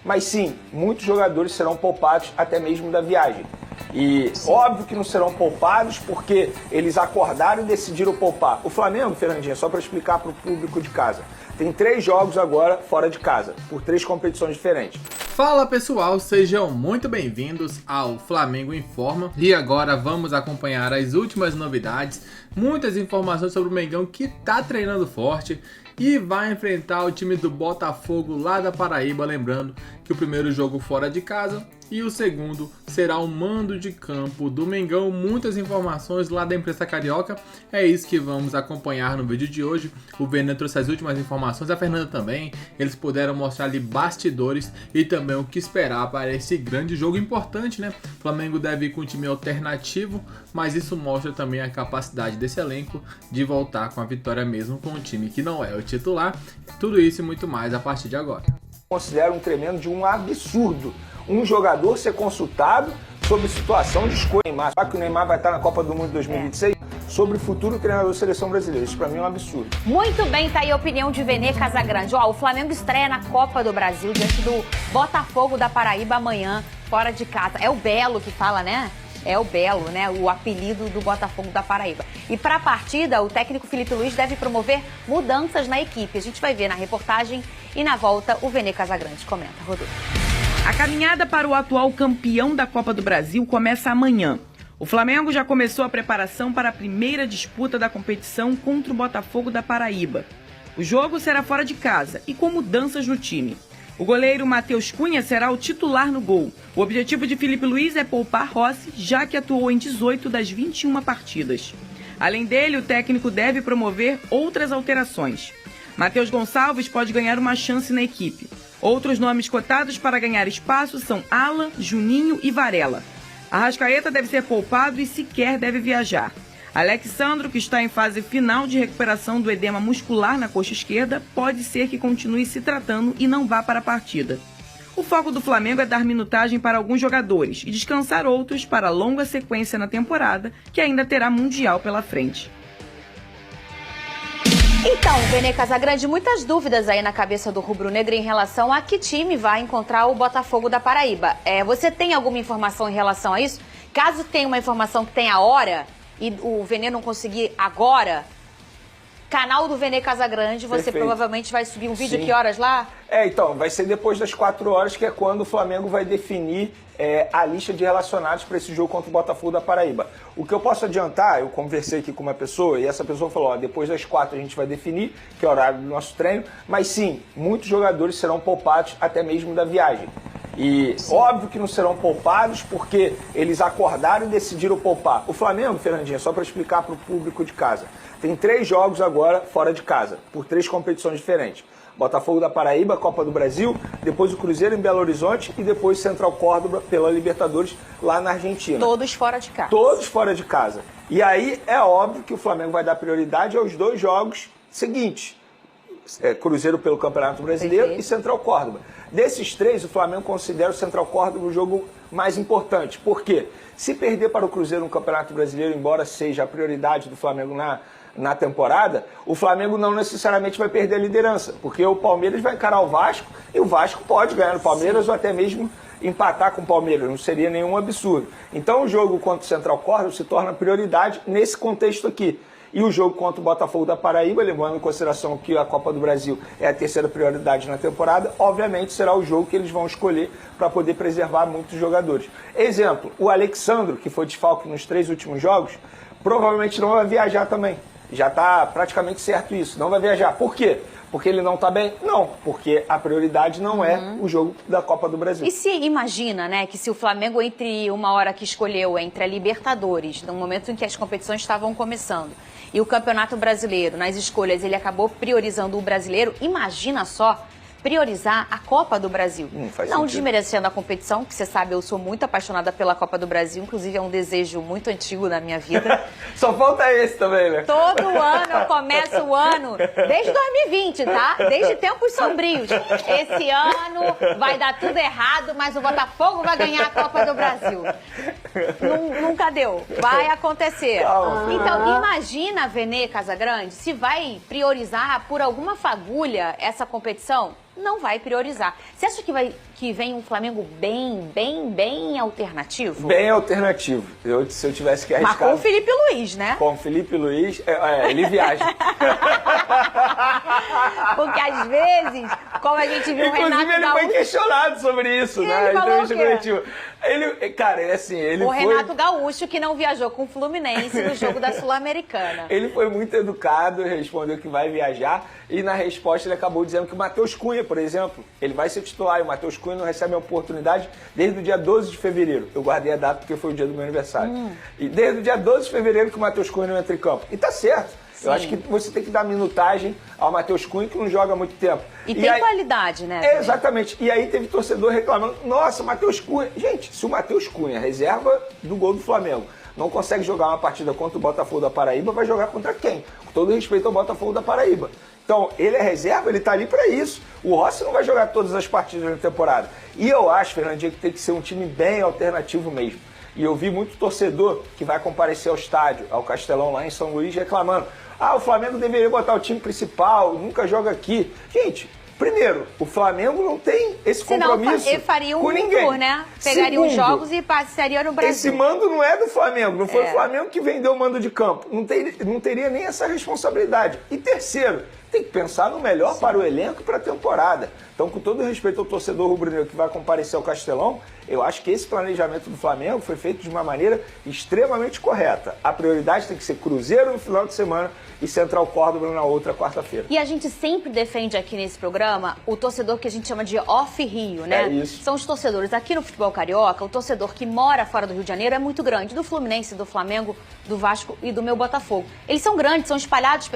Mas sim, muitos jogadores serão poupados até mesmo da viagem. E óbvio que não serão poupados porque eles acordaram e decidiram poupar. O Flamengo, Fernandinha, só para explicar para o público de casa, tem 3 jogos agora fora de casa, por 3 competições diferentes. Fala pessoal, sejam muito bem-vindos ao Flamengo Informa. E agora vamos acompanhar as últimas novidades, muitas informações sobre o Mengão que tá treinando forte e vai enfrentar o time do Botafogo lá da Paraíba. Lembrando que o primeiro jogo fora de casa e o segundo será o mando de campo do Mengão. Muitas informações lá da imprensa carioca, é isso que vamos acompanhar no vídeo de hoje. O Vene trouxe as últimas informações, a Fernanda também. Eles puderam mostrar ali bastidores e também o que esperar para esse grande jogo importante, né? O Flamengo deve ir com um time alternativo, mas isso mostra também a capacidade desse elenco de voltar com a vitória mesmo com um time que não é o titular. Tudo isso e muito mais a partir de agora. Considero um tremendo de um absurdo um jogador ser consultado sobre situação de escolha. Só que o Neymar vai estar na Copa do Mundo de 2026 sobre o futuro treinador da seleção brasileira. Isso pra mim é um absurdo. Muito bem, tá aí a opinião de Vene Casagrande. Ó, o Flamengo estreia na Copa do Brasil diante do Botafogo da Paraíba amanhã, fora de casa. É o Belo que fala, né? É o Belo, né? O apelido do Botafogo da Paraíba. E para a partida, o técnico Felipe Luiz deve promover mudanças na equipe. A gente vai ver na reportagem e na volta o Vene Casagrande comenta. Rodolfo. A caminhada para o atual campeão da Copa do Brasil começa amanhã. O Flamengo já começou a preparação para a primeira disputa da competição contra o Botafogo da Paraíba. O jogo será fora de casa e com mudanças no time. O goleiro Matheus Cunha será o titular no gol. O objetivo de Felipe Luiz é poupar Rossi, já que atuou em 18 das 21 partidas. Além dele, o técnico deve promover outras alterações. Matheus Gonçalves pode ganhar uma chance na equipe. Outros nomes cotados para ganhar espaço são Alan, Juninho e Varela. Arrascaeta deve ser poupado e sequer deve viajar. Alexandro, que está em fase final de recuperação do edema muscular na coxa esquerda, pode ser que continue se tratando e não vá para a partida. O foco do Flamengo é dar minutagem para alguns jogadores e descansar outros para a longa sequência na temporada, que ainda terá Mundial pela frente. Então, Vene Casagrande, muitas dúvidas aí na cabeça do rubro-negro em relação a que time vai encontrar o Botafogo da Paraíba. Você tem alguma informação em relação a isso? Caso tenha uma informação que tenha a hora e o Vene não conseguir agora, canal do Vene Casagrande, você Perfeito. Provavelmente vai subir um vídeo. Sim. Que horas lá? Então, vai ser depois das 4 horas, que é quando o Flamengo vai definir a lista de relacionados para esse jogo contra o Botafogo da Paraíba. O que eu posso adiantar, eu conversei aqui com uma pessoa e essa pessoa falou, depois das 4 a gente vai definir, que é o horário do nosso treino, mas sim, muitos jogadores serão poupados até mesmo da viagem. E óbvio que não serão poupados porque eles acordaram e decidiram poupar. O Flamengo, Fernandinha, só para explicar para o público de casa, tem 3 jogos agora fora de casa, por 3 competições diferentes. Botafogo da Paraíba, Copa do Brasil, depois o Cruzeiro em Belo Horizonte e depois Central Córdoba pela Libertadores lá na Argentina. Todos fora de casa. Todos fora de casa. E aí é óbvio que o Flamengo vai dar prioridade aos 2 jogos seguintes. Cruzeiro pelo Campeonato Brasileiro e Central Córdoba. Desses 3, o Flamengo considera o Central Córdoba o jogo mais importante. Por quê? Se perder para o Cruzeiro no Campeonato Brasileiro, embora seja a prioridade do Flamengo na temporada, o Flamengo não necessariamente vai perder a liderança, porque o Palmeiras vai encarar o Vasco e o Vasco pode ganhar o Palmeiras ou até mesmo empatar com o Palmeiras, não seria nenhum absurdo. Então o jogo contra o Central Córdoba se torna prioridade nesse contexto aqui. E o jogo contra o Botafogo da Paraíba, levando em consideração que a Copa do Brasil é a terceira prioridade na temporada, obviamente será o jogo que eles vão escolher para poder preservar muitos jogadores. Exemplo, o Alexandro, que foi desfalque nos 3 últimos jogos, provavelmente não vai viajar também. Já está praticamente certo isso, não vai viajar. Por quê? Porque ele não está bem? Não, porque a prioridade não é o jogo da Copa do Brasil. E se imagina, né, que se o Flamengo, entre uma hora que escolheu entre a Libertadores, no momento em que as competições estavam começando, e o Campeonato Brasileiro, nas escolhas, ele acabou priorizando o brasileiro, imagina só priorizar a Copa do Brasil. Não desmerecendo a competição, que você sabe, eu sou muito apaixonada pela Copa do Brasil, inclusive é um desejo muito antigo na minha vida. Só falta esse também, né? Todo ano eu começo o ano, desde 2020, tá? Desde tempos sombrios. Esse ano vai dar tudo errado, mas o Botafogo vai ganhar a Copa do Brasil. Nunca deu. Vai acontecer. Então, imagina, Vene Casagrande, se vai priorizar por alguma fagulha essa competição. Não vai priorizar. Você acha que vai que vem um Flamengo bem alternativo? Bem alternativo. Se eu tivesse que arriscar... Mas com o Felipe Luiz, né? Com o Felipe Luiz, ele viaja. Porque às vezes, como a gente viu o Renato Inclusive, ele foi questionado sobre isso, né? Ele falou o quê? Ele foi... Renato Gaúcho, que não viajou com o Fluminense no jogo da Sul-Americana. Ele foi muito educado, respondeu que vai viajar e na resposta ele acabou dizendo que o Matheus Cunha, por exemplo, ele vai ser titular e o Matheus Cunha não recebe a oportunidade desde o dia 12 de fevereiro. Eu guardei a data porque foi o dia do meu aniversário. E desde o dia 12 de fevereiro que o Matheus Cunha não entra em campo. E tá certo. Sim. Eu acho que você tem que dar minutagem ao Matheus Cunha, que não joga há muito tempo. E tem qualidade, né? Exatamente. E aí teve torcedor reclamando, nossa, Matheus Cunha... Gente, se o Matheus Cunha, reserva do gol do Flamengo, não consegue jogar uma partida contra o Botafogo da Paraíba, vai jogar contra quem? Com todo respeito ao Botafogo da Paraíba. Então, ele é reserva, ele tá ali para isso. O Rossi não vai jogar todas as partidas na temporada. E eu acho, Fernandinho, que tem que ser um time bem alternativo mesmo. E eu vi muito torcedor que vai comparecer ao estádio, ao Castelão, lá em São Luís, reclamando. O Flamengo deveria botar o time principal, nunca joga aqui. Gente, primeiro, o Flamengo não tem esse compromisso ele faria com ninguém. Tour, né? Pegaria os jogos e passaria no Brasil. Esse mando não é do Flamengo, não foi o Flamengo que vendeu o mando de campo. Não teria nem essa responsabilidade. E terceiro, tem que pensar no melhor para o elenco e para a temporada. Então, com todo respeito ao torcedor rubro-negro que vai comparecer ao Castelão, eu acho que esse planejamento do Flamengo foi feito de uma maneira extremamente correta. A prioridade tem que ser Cruzeiro no final de semana e Central Córdoba na outra quarta-feira. E a gente sempre defende aqui nesse programa o torcedor que a gente chama de off-Rio, né? É isso. São os torcedores. Aqui no futebol carioca, o torcedor que mora fora do Rio de Janeiro é muito grande. Do Fluminense, do Flamengo, do Vasco e do meu Botafogo. Eles são grandes, são espalhados,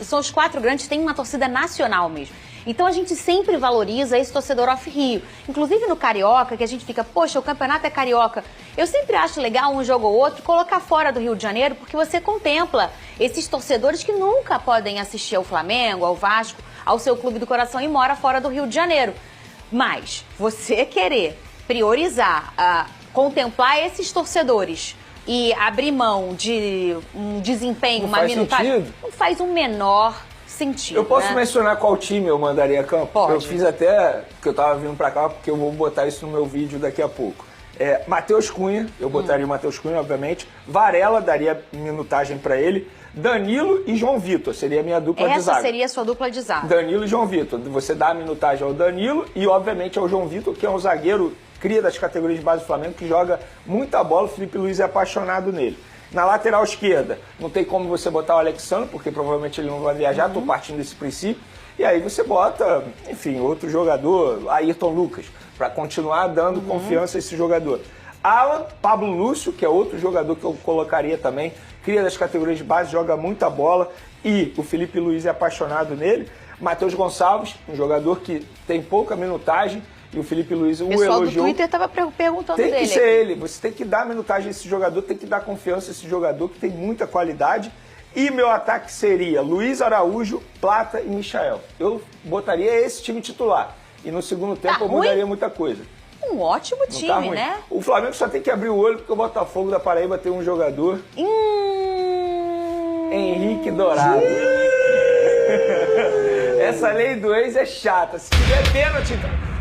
são os 4 grandes, tem uma torcida nacional mesmo. Então a gente sempre valoriza esse torcedor off-Rio. Inclusive no Carioca, que a gente fica, poxa, o campeonato é carioca. Eu sempre acho legal um jogo ou outro colocar fora do Rio de Janeiro, porque você contempla esses torcedores que nunca podem assistir ao Flamengo, ao Vasco, ao seu clube do coração e mora fora do Rio de Janeiro. Mas você querer priorizar, contemplar esses torcedores e abrir mão de um desempenho, uma minutagem, não faz o menor sentido. Eu posso mencionar qual time eu mandaria a campo? Pode. Eu fiz até, que eu tava vindo pra cá, porque eu vou botar isso no meu vídeo daqui a pouco. Matheus Cunha, eu botaria o Matheus Cunha, obviamente. Varela, daria minutagem pra ele. Danilo e João Vitor, seria a minha dupla de zaga. Essa seria a sua dupla de zaga. Danilo e João Vitor. Você dá a minutagem ao Danilo e, obviamente, ao João Vitor, que é um zagueiro, cria das categorias de base do Flamengo, que joga muita bola. O Felipe Luiz é apaixonado nele. Na lateral esquerda, não tem como você botar o Alexandre, porque provavelmente ele não vai viajar, estou partindo desse princípio. E aí você bota, enfim, outro jogador, Ayrton Lucas, para continuar dando confiança a esse jogador. Alan, Pablo Lúcio, que é outro jogador que eu colocaria também, cria das categorias de base, joga muita bola e o Felipe Luiz é apaixonado nele. Matheus Gonçalves, um jogador que tem pouca minutagem, e o Felipe Luiz o elogiou. O pessoal do Twitter estava perguntando dele. Tem que ser ele. Você tem que dar minutagem a esse jogador, tem que dar confiança a esse jogador que tem muita qualidade. E meu ataque seria Luiz Araújo, Plata e Michael. Eu botaria esse time titular. E no segundo tempo eu mudaria muita coisa. Um ótimo time, né? O Flamengo só tem que abrir o olho porque o Botafogo da Paraíba tem um jogador. Henrique Dourado. Essa lei do ex é chata. Se tiver pênalti...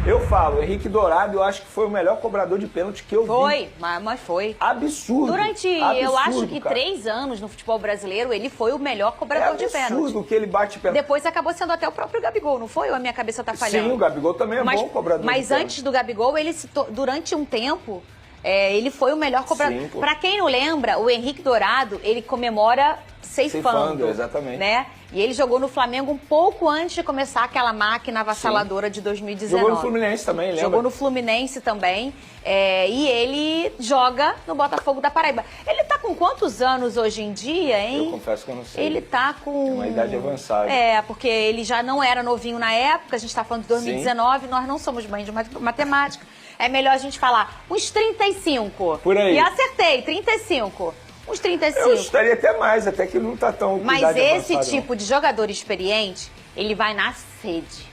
Eu falo, Henrique Dourado, eu acho que foi o melhor cobrador de pênalti que eu vi. Foi, mas foi. Absurdo. Durante, eu acho que 3 anos no futebol brasileiro, ele foi o melhor cobrador de pênalti. Absurdo que ele bate pênalti. Depois acabou sendo até o próprio Gabigol, não foi? Ou a minha cabeça tá falhando? Sim, o Gabigol também é bom cobrador de pênalti. Mas antes do Gabigol, ele durante um tempo, ele foi o melhor cobrador. Sim, pra quem não lembra, o Henrique Dourado, ele comemora ceifando, exatamente. Né? E ele jogou no Flamengo um pouco antes de começar aquela máquina avassaladora de 2019. Jogou no Fluminense também, lembra? Jogou no Fluminense também. E ele joga no Botafogo da Paraíba. Ele tá com quantos anos hoje em dia, hein? Eu confesso que eu não sei. Ele tá com... É uma idade avançada. Porque ele já não era novinho na época, a gente tá falando de 2019, sim. Nós não somos bem de matemática. É melhor a gente falar uns 35. Por aí. E acertei, 35. Uns 35. Eu estaria até mais, até que não tá tão... Mas esse tipo de jogador experiente, ele vai na sede.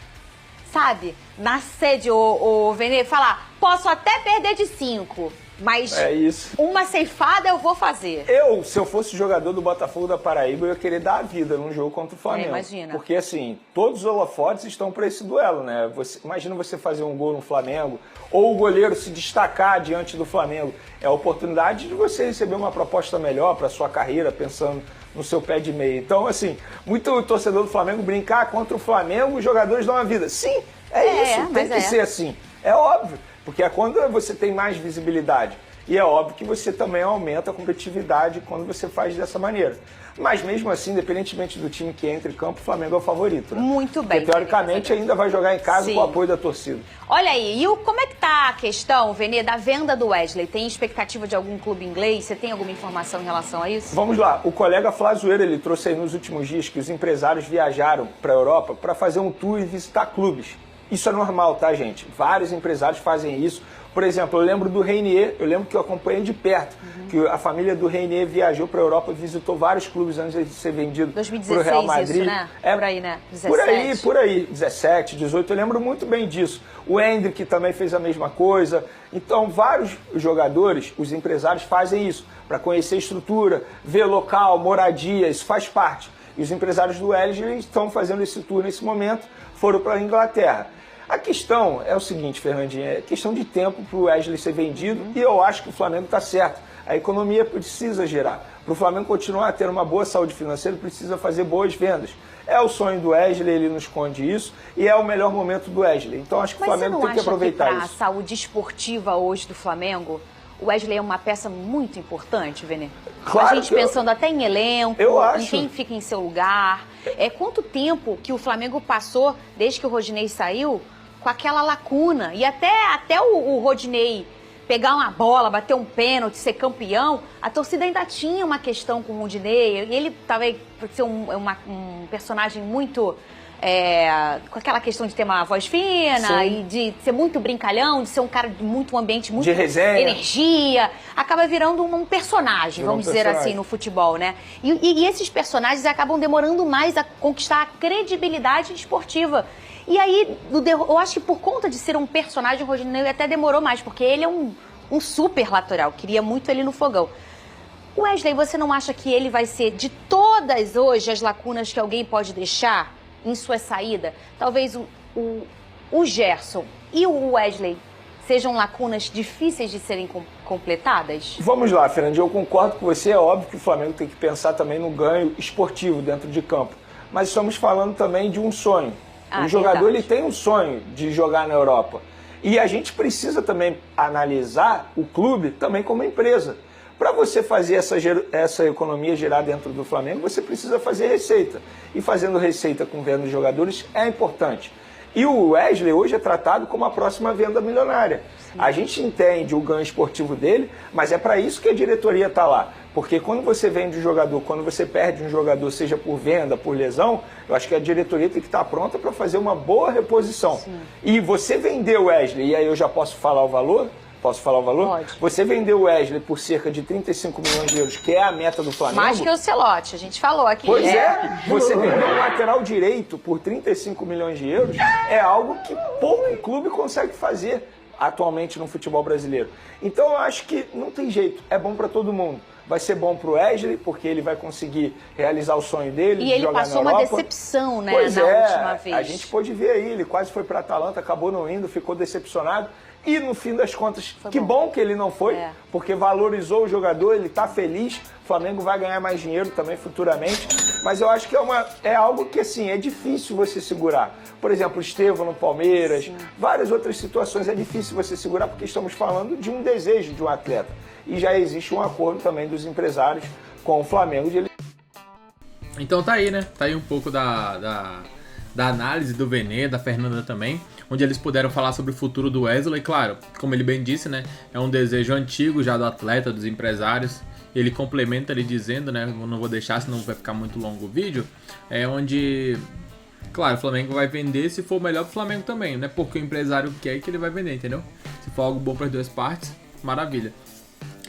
Sabe? Na sede, o Vene falar, posso até perder de 5, Mas É isso. uma ceifada eu vou fazer. Se eu fosse jogador do Botafogo da Paraíba, eu ia querer dar a vida num jogo contra o Flamengo. Imagina. Porque, assim, todos os holofotes estão para esse duelo, né? Imagina você fazer um gol no Flamengo, ou o goleiro se destacar diante do Flamengo. É a oportunidade de você receber uma proposta melhor para sua carreira, pensando no seu pé de meia. Então, assim, muito torcedor do Flamengo brincar contra o Flamengo, os jogadores dão a vida. Sim, isso, tem que ser assim. É óbvio. Porque é quando você tem mais visibilidade. E é óbvio que você também aumenta a competitividade quando você faz dessa maneira. Mas mesmo assim, independentemente do time que entra em campo, o Flamengo é o favorito. Né? Muito bem. Porque, teoricamente, ainda vai jogar em casa com o apoio da torcida. Olha aí, como é que tá a questão, Vene, da venda do Wesley? Tem expectativa de algum clube inglês? Você tem alguma informação em relação a isso? Vamos lá. O colega Flazoeiro, ele trouxe aí nos últimos dias que os empresários viajaram para a Europa para fazer um tour e visitar clubes. Isso é normal, tá, gente? Vários empresários fazem isso. Por exemplo, eu lembro do Reinier, eu lembro que eu acompanhei de perto, que a família do Reinier viajou para a Europa e visitou vários clubes antes de ser vendido para o Real Madrid. Isso, né? Por aí, né? 17. Por aí. 17, 18, eu lembro muito bem disso. O Hendrick também fez a mesma coisa. Então, vários jogadores, os empresários fazem isso, para conhecer a estrutura, ver local, moradia, isso faz parte. E os empresários do Wesley estão fazendo esse tour nesse momento, foram para a Inglaterra. A questão é o seguinte, Fernandinho, é questão de tempo para o Wesley ser vendido e eu acho que o Flamengo está certo. A economia precisa gerar. Para o Flamengo continuar a ter uma boa saúde financeira, precisa fazer boas vendas. É o sonho do Wesley, ele não esconde isso, e é o melhor momento do Wesley. Então acho que o Flamengo tem que aproveitar isso. Mas você não acha que para a saúde esportiva hoje do Flamengo, o Wesley é uma peça muito importante, Vene? Claro, a gente pensando até em elenco, em quem fica em seu lugar. Quanto tempo que o Flamengo passou, desde que o Rodinei saiu, com aquela lacuna. E até o Rodinei pegar uma bola, bater um pênalti, ser campeão, a torcida ainda tinha uma questão com o Rodinei. E ele talvez por ser um personagem muito... com aquela questão de ter uma voz fina e de ser muito brincalhão, de ser um cara de muito ambiente, muito de resenha, energia, acaba virando um personagem, vamos dizer assim, no futebol, né? E esses personagens acabam demorando mais a conquistar a credibilidade esportiva. E aí, eu acho que por conta de ser um personagem, o Rodinei até demorou mais, porque ele é um super lateral, queria muito ele no fogão. O Wesley, você não acha que ele vai ser, de todas hoje as lacunas que alguém pode deixar em sua saída, talvez o Gerson e o Wesley sejam lacunas difíceis de serem completadas? Vamos lá, Fernandinho, eu concordo com você. É óbvio que o Flamengo tem que pensar também no ganho esportivo dentro de campo. Mas estamos falando também de um sonho. O jogador ele tem um sonho de jogar na Europa. E a gente precisa também analisar o clube também como empresa. Para você fazer essa economia gerar dentro do Flamengo, você precisa fazer receita. E fazendo receita com venda de jogadores é importante. E o Wesley hoje é tratado como a próxima venda milionária. Sim. A gente entende o ganho esportivo dele, mas é para isso que a diretoria está lá. Porque quando você vende um jogador, quando você perde um jogador, seja por venda, por lesão, eu acho que a diretoria tem que estar pronta para fazer uma boa reposição. Sim. E você vender o Wesley, e aí eu já posso falar o valor? Posso falar o valor? Pode. Você vendeu o Wesley por cerca de 35 milhões de euros, que é a meta do Flamengo. Mais que o Celote, a gente falou aqui. Pois é. Você vendeu um lateral direito por 35 milhões de euros, é algo que pouco clube consegue fazer atualmente no futebol brasileiro. Então eu acho que não tem jeito, é bom para todo mundo. Vai ser bom pro Wesley, porque ele vai conseguir realizar o sonho dele, de jogar na Europa. E ele passou uma decepção, né, na última vez. A gente pôde ver aí, ele quase foi para a Atalanta, acabou não indo, ficou decepcionado. E no fim das contas, que bom que ele não foi, porque valorizou o jogador, ele está feliz, o Flamengo vai ganhar mais dinheiro também futuramente, mas eu acho que é algo que assim, é difícil você segurar. Por exemplo, o Estevão no Palmeiras, várias outras situações é difícil você segurar, porque estamos falando de um desejo de um atleta. E já existe um acordo também dos empresários com o Flamengo. Então tá aí, né? Tá aí um pouco da análise do Vene, da Fernanda também, onde eles puderam falar sobre o futuro do Wesley. Claro, como ele bem disse, né? É um desejo antigo já do atleta, dos empresários. Ele complementa ali dizendo, né? Eu não vou deixar, senão vai ficar muito longo o vídeo. É onde, claro, o Flamengo vai vender se for melhor pro Flamengo também, né? Porque o empresário quer que ele vai vender, entendeu? Se for algo bom para as duas partes, maravilha.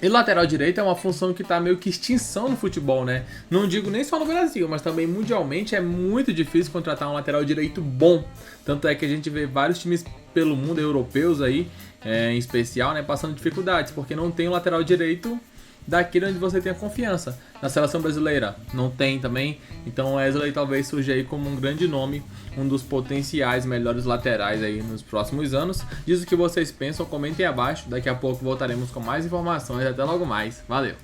E lateral direito é uma função que está meio que extinção no futebol, né? Não digo nem só no Brasil, mas também mundialmente é muito difícil contratar um lateral direito bom. Tanto é que a gente vê vários times pelo mundo, europeus aí, em especial, né, passando dificuldades, porque não tem o lateral direito daquele onde você tem a confiança. Na seleção brasileira não tem também, então o Wesley talvez surja aí como um grande nome, um dos potenciais melhores laterais aí nos próximos anos. Diz o que vocês pensam, comentem abaixo, daqui a pouco voltaremos com mais informações, até logo mais, valeu!